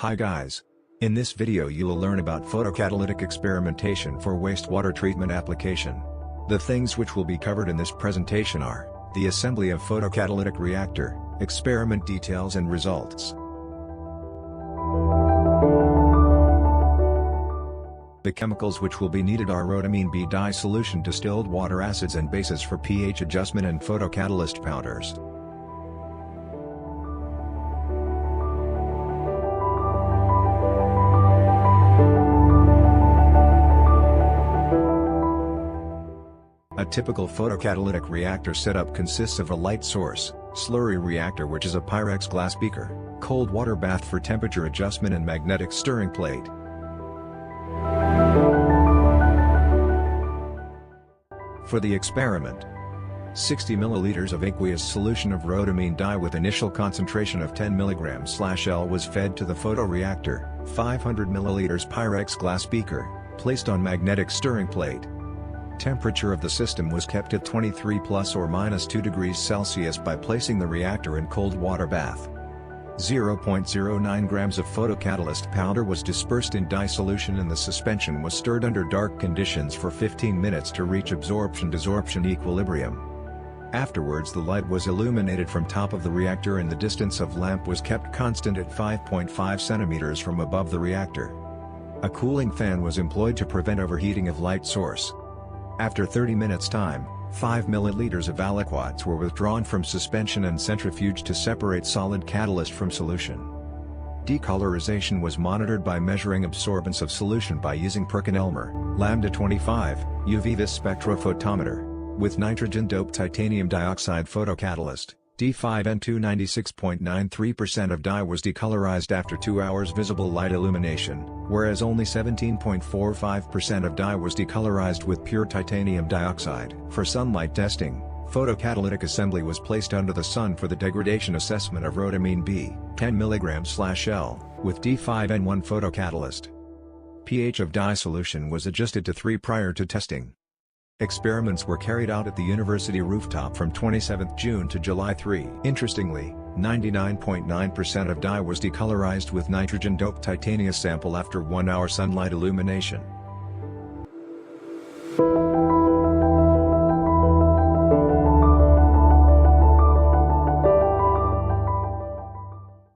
Hi guys. In this video you will learn about photocatalytic experimentation for wastewater treatment application. The things which will be covered in this presentation are, the assembly of photocatalytic reactor, experiment details and results. The chemicals which will be needed are rhodamine B dissolution distilled water acids and bases for pH adjustment and photocatalyst powders. A typical photocatalytic reactor setup consists of a light source, slurry reactor which is a Pyrex glass beaker, cold water bath for temperature adjustment and magnetic stirring plate. For the experiment, 60 ml of aqueous solution of rhodamine dye with initial concentration of 10 mg/L was fed to the photoreactor, 500 ml Pyrex glass beaker, placed on magnetic stirring plate. Temperature of the system was kept at 23 plus or minus 2 degrees Celsius by placing the reactor in cold water bath. 0.09 grams of photocatalyst powder was dispersed in dye solution and the suspension was stirred under dark conditions for 15 minutes to reach absorption-desorption equilibrium. Afterwards the light was illuminated from top of the reactor and the distance of lamp was kept constant at 5.5 centimeters from above the reactor. A cooling fan was employed to prevent overheating of light source. After 30 minutes time, 5 ml of aliquots were withdrawn from suspension and centrifuged to separate solid catalyst from solution. Decolorization was monitored by measuring absorbance of solution by using Perkin-Elmer, lambda 25, UV vis spectrophotometer. With nitrogen-doped titanium dioxide photocatalyst, D5N2 96.93% of dye was decolorized after 2 hours visible light illumination, whereas only 17.45% of dye was decolorized with pure titanium dioxide. For sunlight testing, photocatalytic assembly was placed under the sun for the degradation assessment of rhodamine B, 10 mg/L, with D5N1 photocatalyst. pH of dye solution was adjusted to 3 prior to testing. Experiments were carried out at the university rooftop from 27 June to July 3. Interestingly, 99.9% of dye was decolorized with nitrogen-doped titanium sample after 1 hour sunlight illumination.